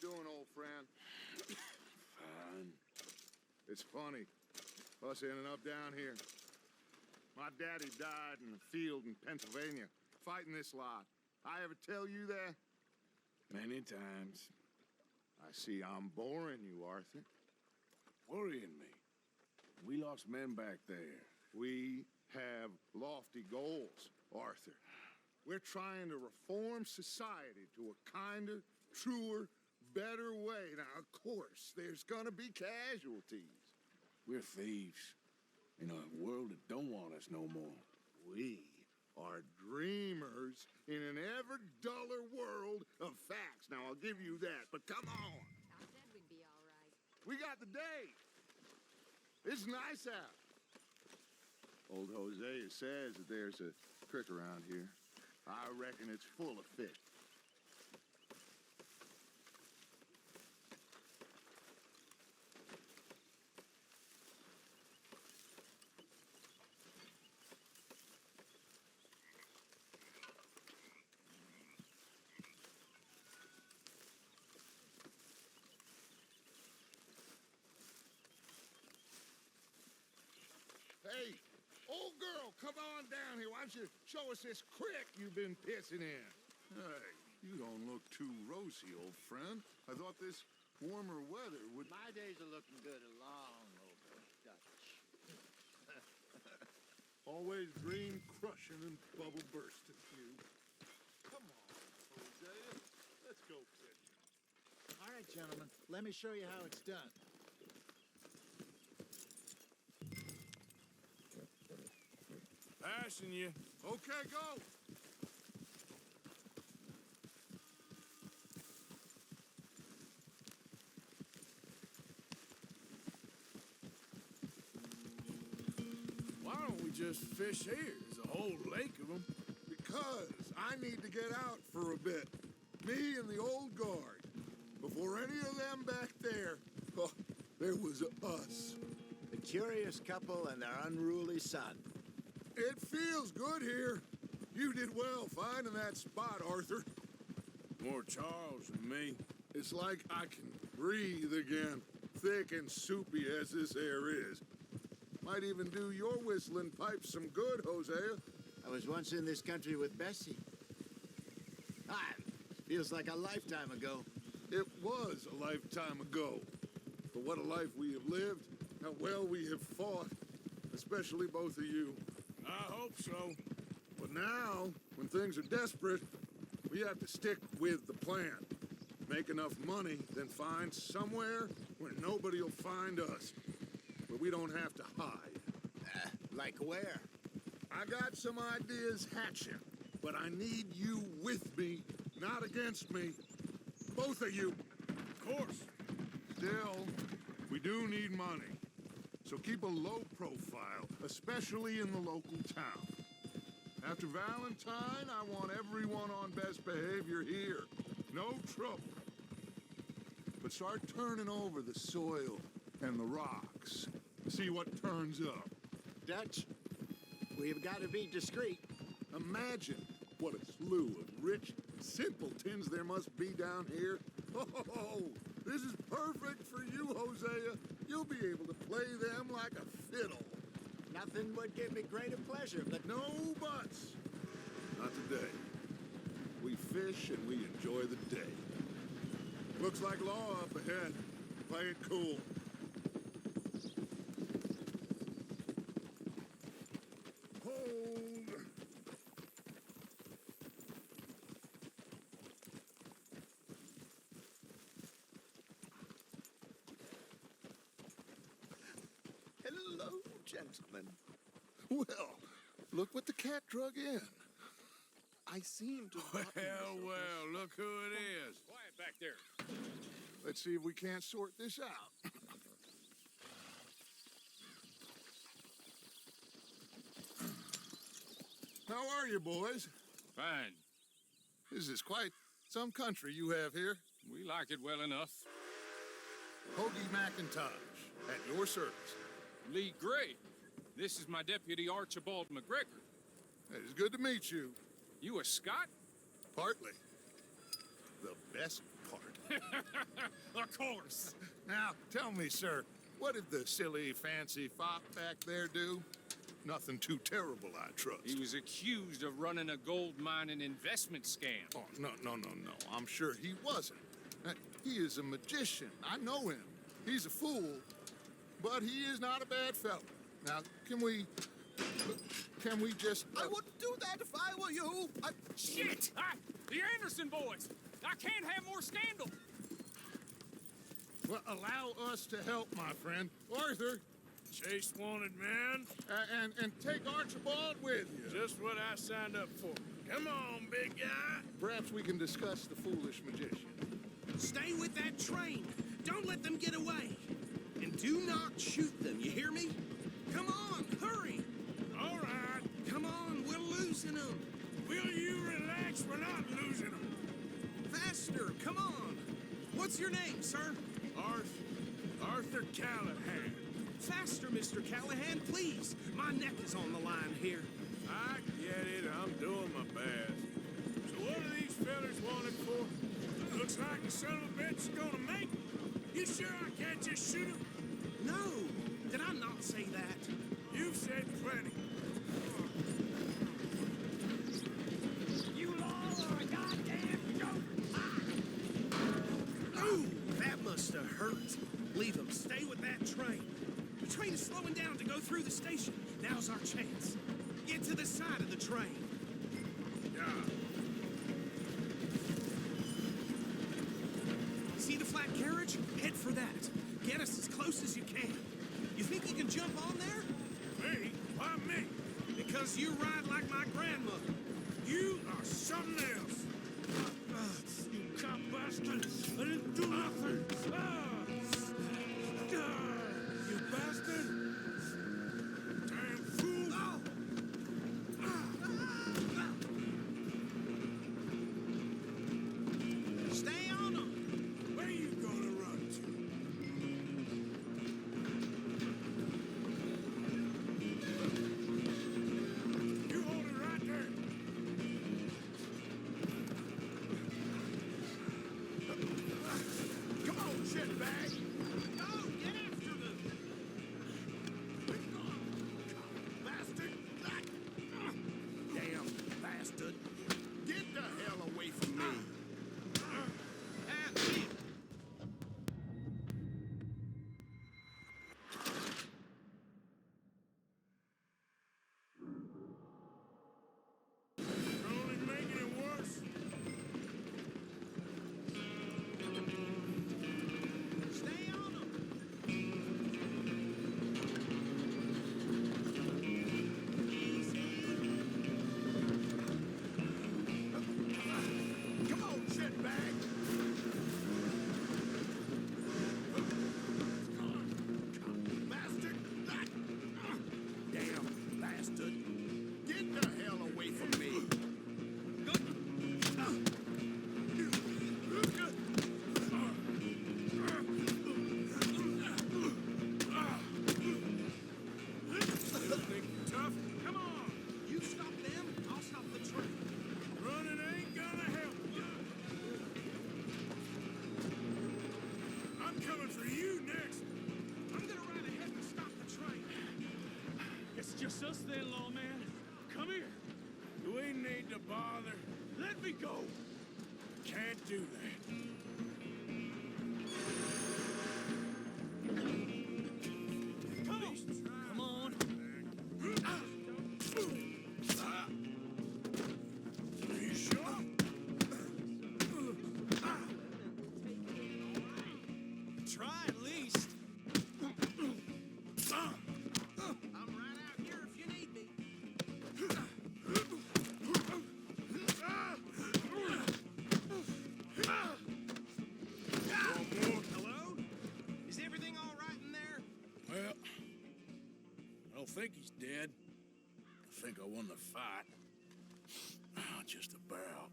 doing, old friend? Fine. It's funny, us ending up down here. My daddy died in the field in Pennsylvania, fighting this lot. I ever tell you that? Many times. I see I'm boring you, Arthur. Worrying me. We lost men back there. We have lofty goals, Arthur. We're trying to reform society to a kinder, truer, better way. Now, of course, there's gonna be casualties. We're thieves. In a world that don't want us no more. We are dreamers in an ever duller world of facts. Now, I'll give you that, but come on. I said we'd be all right. We got the day. It's nice out. Old Hosea says that there's a creek around here. I reckon it's full of fish. Hey, old girl, come on down here. Why don't you show us this creek you've been pissing in? Hey, you don't look too rosy, old friend. I thought this warmer weather would... My days are looking good along over Dutch. Always dream crushing and bubble bursting, you. Come on, Hosea. Let's go fishing. All right, gentlemen, let me show you how it's done. Passing you. Okay, go! Why don't we just fish here? There's a whole lake of them. Because I need to get out for a bit. Me and the old guard. Before any of them back there, oh, there was us. The curious couple and their unruly son. It feels good here. You did well finding that spot, Arthur. More Charles than me. It's like I can breathe again, thick and soupy as this air is. Might even do your whistling pipes some good, Hosea. I was once in this country with Bessie. Ah, feels like a lifetime ago. It was a lifetime ago. But what a life we have lived, how well we have fought, especially both of you. I hope so. But now, when things are desperate, we have to stick with the plan. Make enough money, then find somewhere where nobody will find us. Where we don't have to hide. Like where? I got some ideas hatching, but I need you with me, not against me. Both of you. Of course. Still, we do need money. So keep a low profile, especially in the local town. After Valentine, I want everyone on best behavior here. No trouble. But start turning over the soil and the rocks. See what turns up. Dutch, we've got to be discreet. Imagine what a slew of rich simpletons there must be down here. Oh, this is perfect for you, Hosea. You'll be able to play them like a fiddle. Nothing would give me greater pleasure, but No buts. Not today. We fish and we enjoy the day. Looks like law up ahead. Play it cool. Hold. hello, gentlemen. Well, look what the cat drug in. I seem to... Well, look who it is. Quiet back there. Let's see if we can't sort this out. How are you, boys? Fine. This is quite some country you have here. We like it well enough. Hoagie McIntosh, at your service. Lee Gray. This is my deputy, Archibald McGregor. It is good to meet you. You a Scot? Partly. The best part. Of course. Now, tell me, sir, what did the silly, fancy fop back there do? Nothing too terrible, I trust. He was accused of running a gold mining investment scam. Oh, no. I'm sure he wasn't. He is a magician. I know him. He's a fool, but he is not a bad fellow. Now, can we just... I wouldn't do that if I were you. Shit! The Anderson boys! I can't have more scandal! Well, allow us to help, my friend. Arthur, Chase wanted man. and take Archibald with you. Just what I signed up for. Come on, big guy. Perhaps we can discuss the foolish magician. Stay with that train. Don't let them get away. And do not shoot them, you hear me? Come on, hurry. All right. Come on, we're losing them. Will you relax? We're not losing them. Faster, come on. What's your name, sir? Arthur Callahan. Faster, Mr. Callahan, please. My neck is on the line here. I get it. I'm doing my best. So what are these fellas wanted for? Looks like the son of a bitch is gonna make it. You sure I can't just shoot him? No, did I not say that? You've said plenty. You all are a goddamn joke. Ooh, that must have hurt. Leave them. Stay with that train. The train is slowing down to go through the station. Now's our chance. Get to the side of the train. Yeah. See the flat carriage? Head for that. Get us as close as you can. You think you can jump on there? Me? Why me? Because you ride like my grandmother. You are something else. You cop bastard! I didn't do nothing! You bastard! Damn fool! Stay on them. Where you gonna run to? You hold it right there! Come on, shitbag! Go, get after them. Bastard! Damn bastard! Get the hell away from me! That's it. You're only making it worse. Stay on them. Come on, shitbag! Bastard! Damn bastard! Get the hell away from me! Still think you're tough? Come on! You stop them, I'll stop the train. Running ain't gonna help you. I'm coming for you next. I'm gonna ride ahead and stop the train. It's just us then, lawman. Come here. We need to bother. Let me go. Can't do that. Come on. Are you sure? Try at least. I'm right out here if you need me. Hello? Is everything all right in there? Well, I don't think he's dead. I think I won the fight. Just about.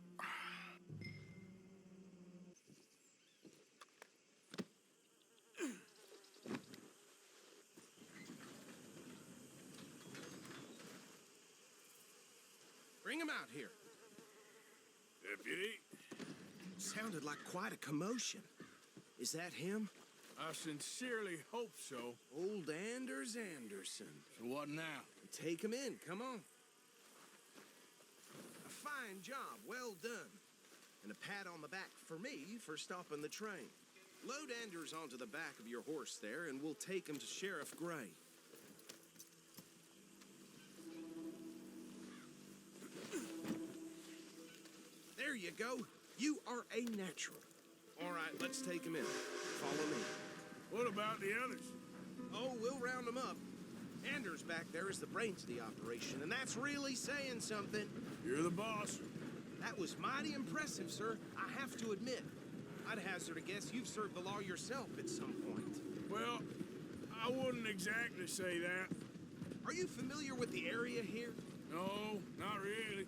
Bring him out here. Deputy, Sounded like quite a commotion. Is that him? I sincerely hope so. Old Anders Anderson. So what now? Take him in, come on. A fine job, well done. And a pat on the back for me for stopping the train. Load Anders onto the back of your horse there, and we'll take him to Sheriff Gray. There you go. You are a natural. All right, let's take him in. Follow me. What about the others? Oh, we'll round them up. Anders back there is the brains of the operation, and that's really saying something. You're the boss. That was mighty impressive, sir. I have to admit. I'd hazard a guess you've served the law yourself at some point. Well, I wouldn't exactly say that. Are you familiar with the area here? No, not really.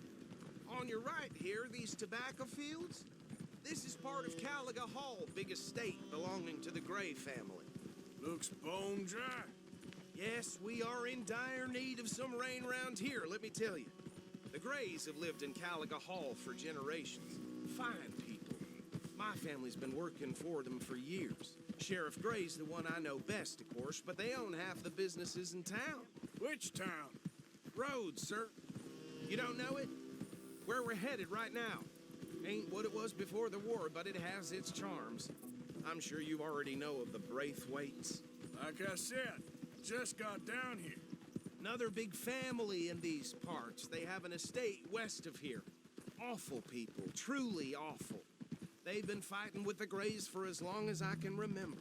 On your right here, these tobacco fields? This is part of Caliga Hall, big estate belonging to the Gray family. Looks bone dry. Yes, we are in dire need of some rain round here, let me tell you. The Grays have lived in Caliga Hall for generations. Fine people. My family's been working for them for years. Sheriff Gray's the one I know best, of course, but they own half the businesses in town. Which town? Rhodes, sir. You don't know it? Where we're headed right now. Ain't what it was before the war, but it has its charms. I'm sure you already know of the Braithwaites. Like I said, just got down here. Another big family in these parts. They have an estate west of here. Awful people, truly awful. They've been fighting with the Grays for as long as I can remember.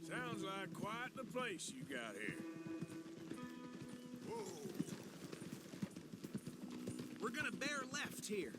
Sounds like quite the place you got here. Whoa. We're gonna bear left here.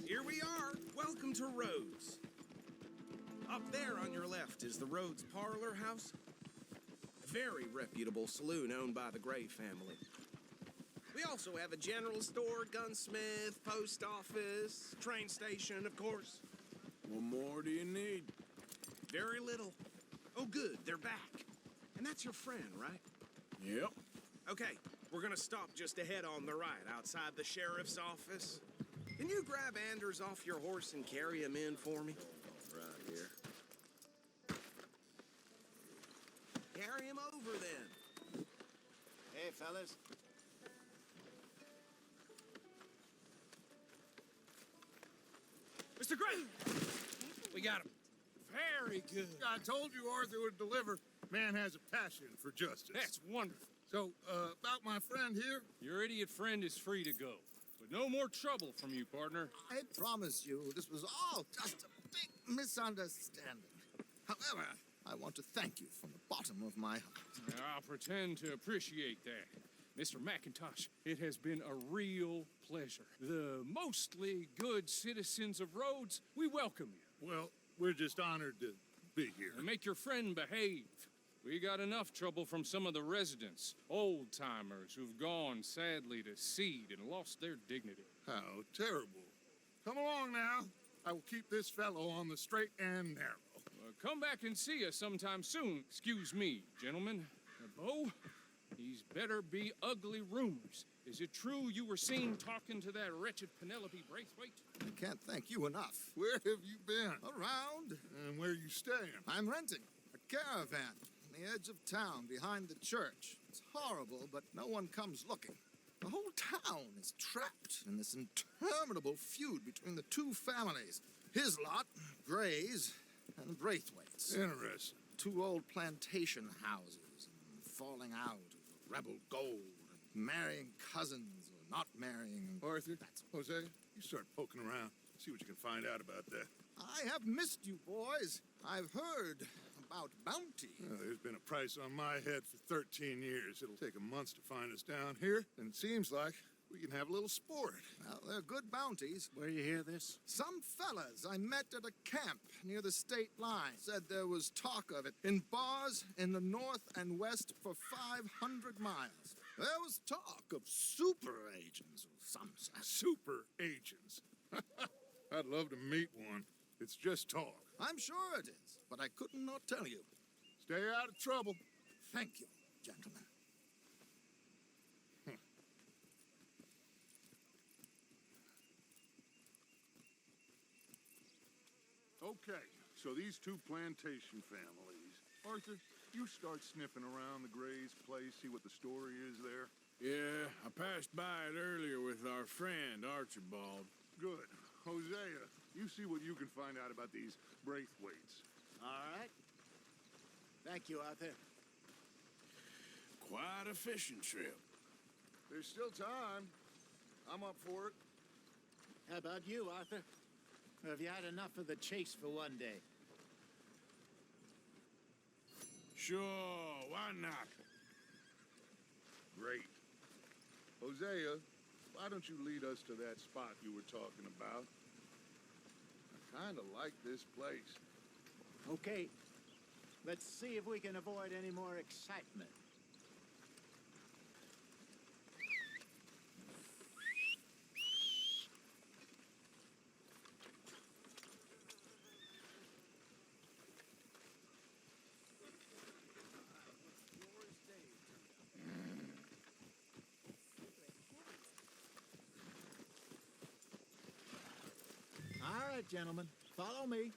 Here we are. Welcome to Rhodes. Up there on your left is the Rhodes Parlor House. A very reputable saloon owned by the Gray family. We also have a general store, gunsmith, post office, train station, of course. What more do you need? Very little. Oh, good, they're back. And that's your friend, right? Yep. Okay, we're gonna stop just ahead on the right, outside the sheriff's office. Can you grab Anders off your horse and carry him in for me? Right here. Carry him over, then. Hey, fellas. Mr. Gray! We got him. Very good. I told you Arthur would deliver. Man has a passion for justice. That's wonderful. So, about my friend here, Your idiot friend is free to go. But no more trouble from you, partner. I promise you, this was all just a big misunderstanding. However, I want to thank you from the bottom of my heart. I'll pretend to appreciate that. Mr. McIntosh, it has been a real pleasure. The mostly good citizens of Rhodes, we welcome you. well, we're just honored to be here. And make your friend behave. We got enough trouble from some of the residents, old-timers who've gone, sadly, to seed and lost their dignity. How terrible. Come along now. I will keep this fellow on the straight and narrow. Come back and see us sometime soon. Excuse me, gentlemen. Bo, these better be ugly rumors. Is it true you were seen talking to that wretched Penelope Braithwaite? I can't thank you enough. Where have you been? Around, And where you staying? I'm renting a caravan on the edge of town behind the church. It's horrible, but no one comes looking. The whole town is trapped in this interminable feud between the two families. His lot, Gray's, and Braithwaite's. Interesting. Two old plantation houses, and falling out of rebel gold, and marrying cousins or not marrying. Arthur, Jose, you start poking around. See what you can find out about that. I have missed you, boys. I've heard about bounty. Well, there's been a price on my head for 13 years. It'll take a month to find us down here, and it seems like We can have a little sport. Well, they're good bounties. Where you hear this? Some fellas I met at a camp near the state line said there was talk of it in bars in the north and west for 500 miles. There was talk of super agents of some sort. Super agents. I'd love to meet one. It's just talk. I'm sure it is, but I could not tell you. Stay out of trouble. Thank you, gentlemen. Okay, so these two plantation families. Arthur, you start sniffing around the Gray's place, see what the story is there. Yeah, I passed by it earlier with our friend, Archibald. Good. Hosea, you see what you can find out about these Braithwaites. All right. Thank you, Arthur. Quite a fishing trip. There's still time. I'm up for it. How about you, Arthur? Or have you had enough of the chase for one day? Sure, why not? Great. Hosea, why don't you lead us to that spot you were talking about? I kind of like this place. Okay. Let's see if we can avoid any more excitement. All right, gentlemen, follow me.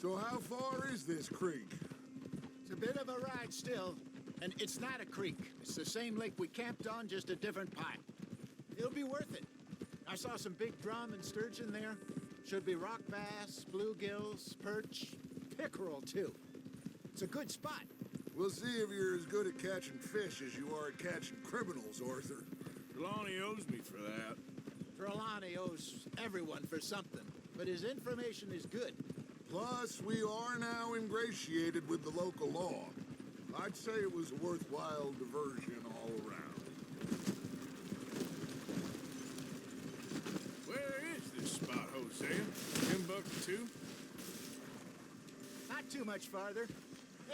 So how far is this creek? It's a bit of a ride still, and it's not a creek. It's the same lake we camped on, just a different pipe. It'll be worth it. I saw some big drum and sturgeon there. Should be rock bass, bluegills, perch, pickerel, too. It's a good spot. We'll see if you're as good at catching fish as you are at catching criminals, Arthur. Trelawney owes me for that. Trelawney owes everyone for something, but his information is good. Plus, we are now ingratiated with the local law. I'd say it was a worthwhile diversion all around. Where is this spot, Hosea? Timbuktu? Not too much farther.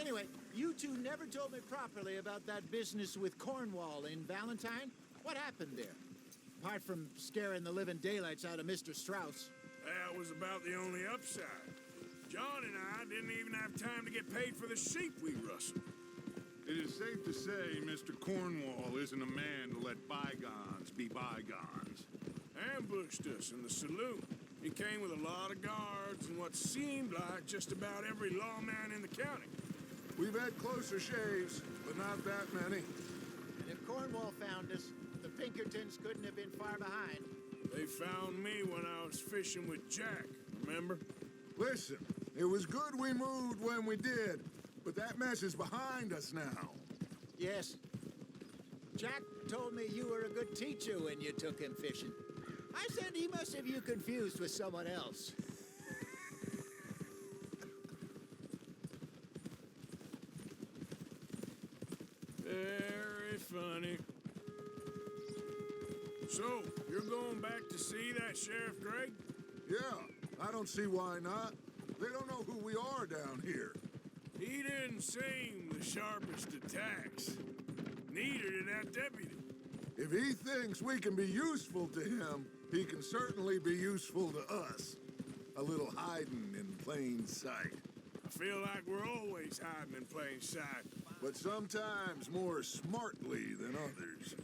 Anyway, you two never told me properly about that business with Cornwall in Valentine. What happened there? Apart from scaring the living daylights out of Mr. Strauss. That was about the only upside. John and I didn't even have time to get paid for the sheep we rustled. It is safe to say Mr. Cornwall isn't a man to let bygones be bygones. Ambushed us in the saloon. He came with a lot of guards and what seemed like just about every lawman in the county. We've had closer shaves, but not that many. And if Cornwall found us, the Pinkertons couldn't have been far behind. They found me when I was fishing with Jack, remember? Listen, it was good we moved when we did, but that mess is behind us now. Yes. Jack told me you were a good teacher when you took him fishing. I said he must have you confused with someone else. Very funny. So, you're going back to see that Sheriff Gregg? Yeah, I don't see why not. They don't know who we are down here. He didn't seem the sharpest attacks. Neither did that deputy. If he thinks we can be useful to him, he can certainly be useful to us. A little hiding in plain sight. I feel like we're always hiding in plain sight. But sometimes more smartly than others.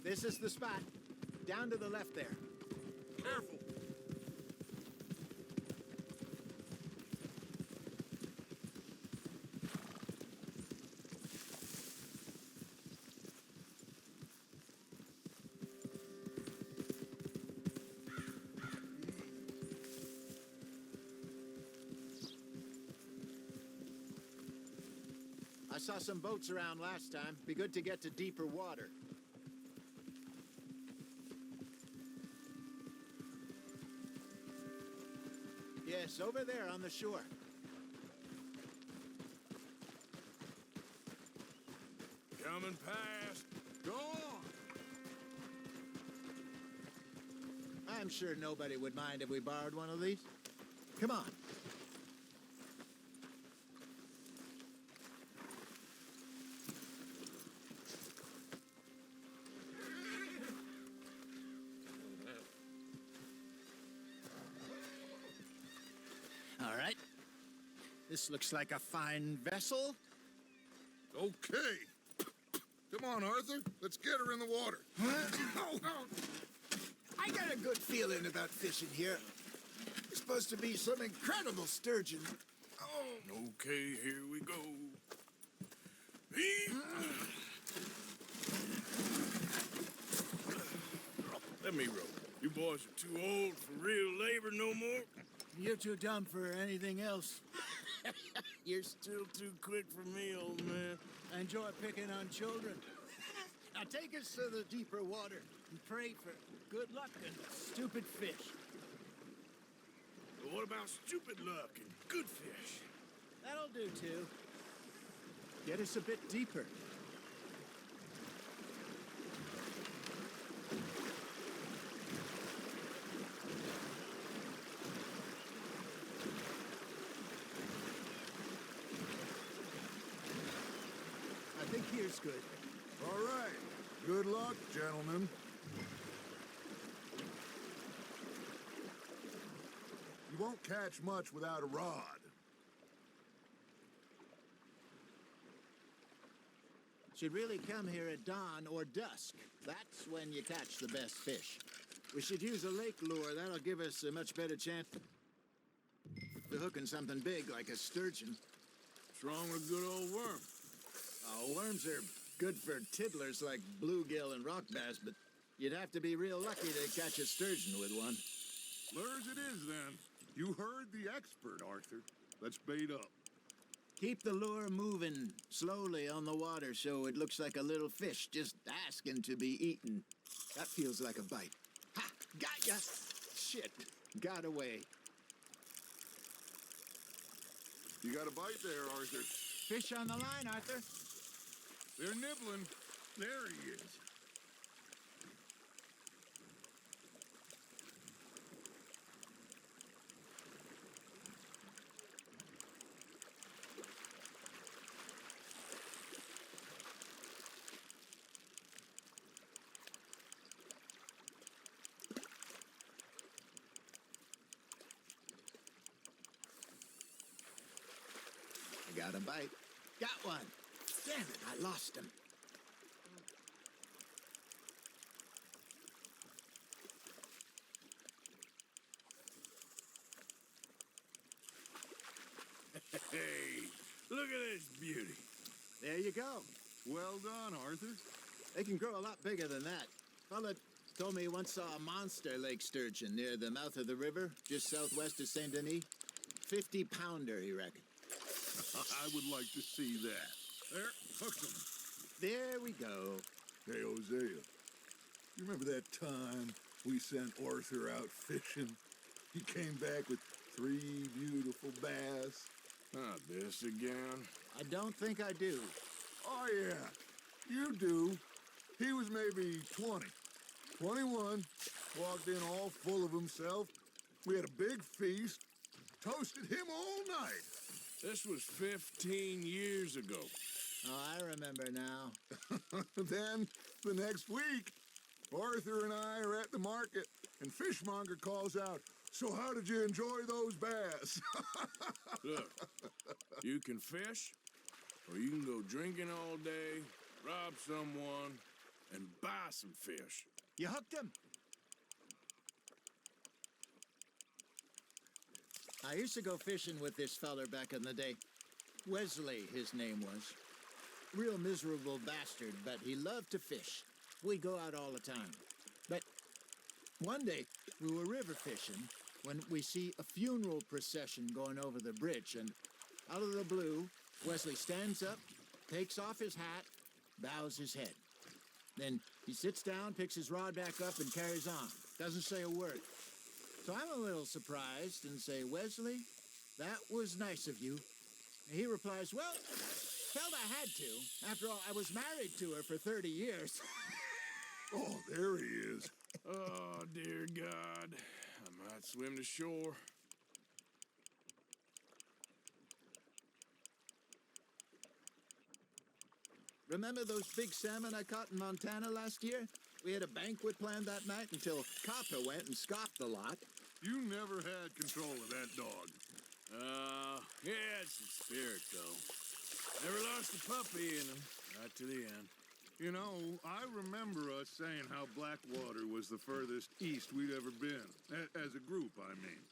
This is the spot. Down to the left there. Careful. saw some boats around last time. Be good to get to deeper water. Yes, over there on the shore. Coming past. Go on! I'm sure nobody would mind if we borrowed one of these. Come on. All right. This looks like a fine vessel. Okay. Come on, Arthur. Let's get her in the water. I got a good feeling about fishing here. It's supposed to be some incredible sturgeon. Okay, here we go. Let me row. You boys are too old for real labor no more. You're too dumb for anything else. You're still too quick for me, old man. I enjoy picking on children. Now take us to the deeper water and pray for good luck and stupid fish. But what about stupid luck and good fish? That'll do, too. Get us a bit deeper. I think here's good. All right. Good luck, gentlemen. You won't catch much without a rod. Should really come here at dawn or dusk. That's when you catch the best fish. We should use a lake lure. That'll give us a much better chance of hooking something big like a sturgeon. What's wrong with a good old worm? Oh, worms are good for tiddlers like bluegill and rock bass, but you'd have to be real lucky to catch a sturgeon with one. Lures it is, then. You heard the expert, Arthur. Let's bait up. Keep the lure moving slowly on the water so it looks like a little fish just asking to be eaten. That feels like a bite. Ha! Got ya! Shit. Got away. You got a bite there, Arthur. Fish on the line, Arthur. They're nibbling. There he is. I got a bite. Got one. Damn it, I lost him. Hey, look at this beauty. There you go. Well done, Arthur. They can grow a lot bigger than that. Fella told me he once saw a monster lake sturgeon near the mouth of the river, just southwest of Saint Denis. 50-pounder, he reckoned. I would like to see that. There, hook him. There we go. Hey, Hosea, you remember that time we sent Arthur out fishing? He came back with 3 beautiful bass. Not this again. I don't think I do. Oh, yeah, you do. He was maybe 20, 21, walked in all full of himself. We had a big feast, toasted him all night. This was 15 years ago. Oh, I remember now. Then, the next week, Arthur and I are at the market, and Fishmonger calls out, "So how did you enjoy those bass?" Look, you can fish, or you can go drinking all day, rob someone, and buy some fish. You hooked him? I used to go fishing with this feller back in the day. Wesley, his name was. Real miserable bastard, but he loved to fish. We'd go out all the time. But one day, we were river fishing when we see a funeral procession going over the bridge, and out of the blue, Wesley stands up, takes off his hat, bows his head. Then he sits down, picks his rod back up, and carries on. Doesn't say a word. So I'm a little surprised and say, Wesley, that was nice of you. And he replies, well, felt I had to. After all, I was married to her for 30 years. Oh, there he is. Oh, dear God. I might swim to shore. Remember those big salmon I caught in Montana last year? We had a banquet planned that night until Copper went and scoffed the lot. You never had control of that dog. He had some spirit, though. Never lost a puppy in him, right to the end. You know, I remember us saying how Blackwater was the furthest east we'd ever been. As a group, I mean.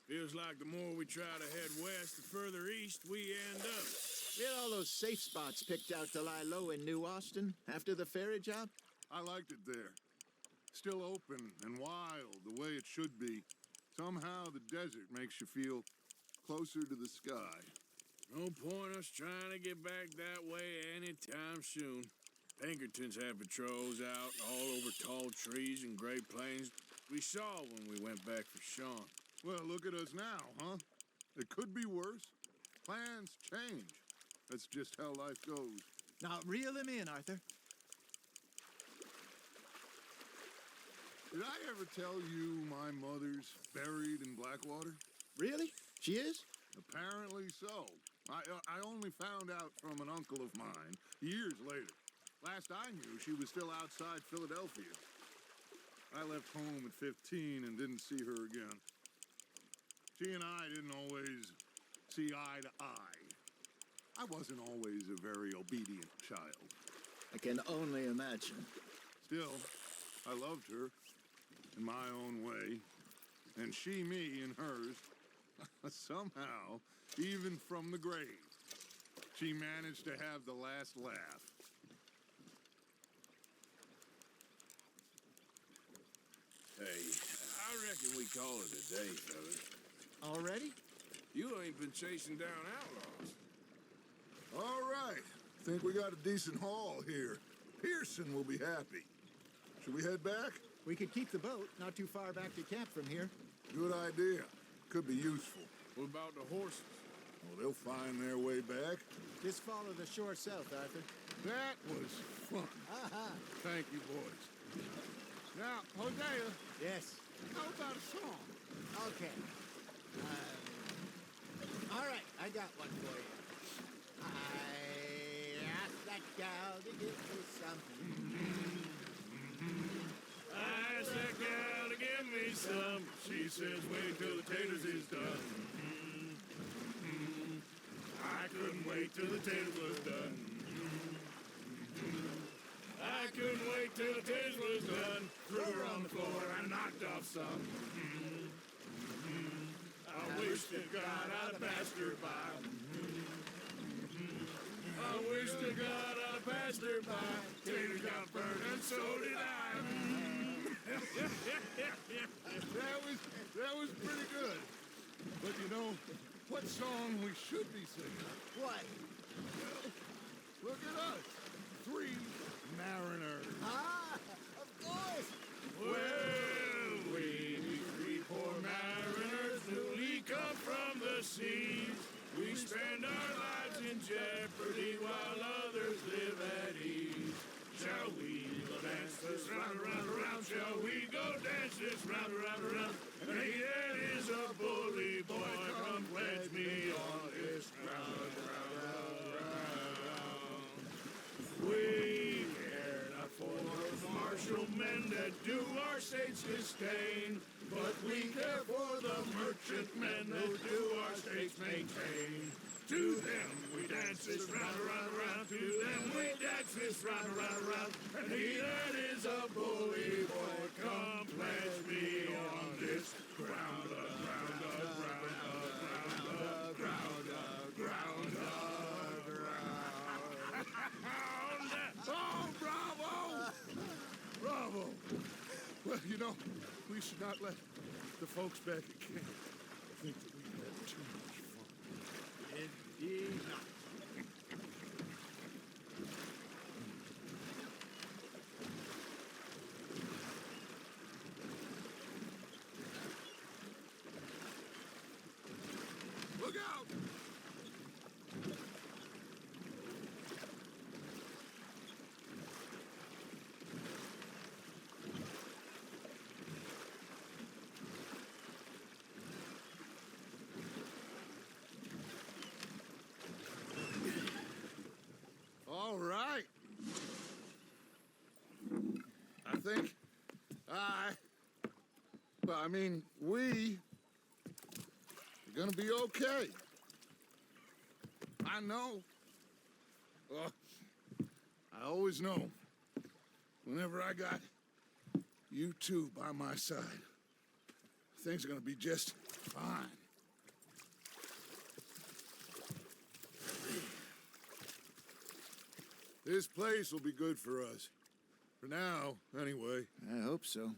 Feels like the more we try to head west, the further east we end up. We had all those safe spots picked out to lie low in New Austin after the ferry job. I liked it there. Still open and wild, the way it should be. Somehow the desert makes you feel closer to the sky. No point us trying to get back that way anytime soon. Pinkertons have patrols out all over tall trees and Great Plains. We saw when we went back for Sean. Well, look at us now, huh? It could be worse. Plans change. That's just how life goes. Now, reel him in, Arthur. Did I ever tell you my mother's buried in Blackwater? Really? She is? Apparently so. I only found out from an uncle of mine years later. Last I knew, she was still outside Philadelphia. I left home at 15 and didn't see her again. She and I didn't always see eye to eye. I wasn't always a very obedient child. I can only imagine. Still, I loved her in my own way, and she me in hers. Somehow, even from the grave, she managed to have the last laugh. Hey, I reckon we call it a day, fellas. Already? You ain't been chasing down outlaws. All right. Think we got a decent haul here. Pearson will be happy. Should we head back? We could keep the boat not too far back to camp from here. Good idea. Could be useful. What about the horses? Well, they'll find their way back. Just follow the shore south, Arthur. That was fun. Aha! Thank you, boys. Now, Hosea, Yes. how about a song? Okay. All right, I got one for you. I asked that gal to give me something. I asked that gal to give me some. She says, wait till the taters is done. I couldn't wait till the taters was done. I couldn't wait till the taters was done. Threw her on the floor and knocked off some. I wish to God I'd passed her by. I wish to God I'd passed her by. Taters got burned and so did I. That was pretty good. But you know, what song we should be singing? What? Look at us. 3 mariners. Ah, of course. Well, we three poor mariners newly come from the seas. We spend our lives in jeopardy while others live at ease. Shall we go dance this round, around, around? Shall we go dance this round, around, around? And he that is a bully boy, come pledge me on this ground, round, round. We care not for the martial men that do our states disdain, but we care for the merchant men who do our states maintain. To them we dance this round, around, around. To them we dance this round, around, around. And he that is a bully boy, come pledge me on this ground, ground, ground, ground, ground, ground. Oh, bravo! Bravo! Well, you know, we should not let the folks back at camp think that we had too much fun. Indeed not. I mean, we're gonna be okay. I know. I always know. Whenever I got you two by my side, things are gonna be just fine. This place will be good for us. For now, anyway. I hope so.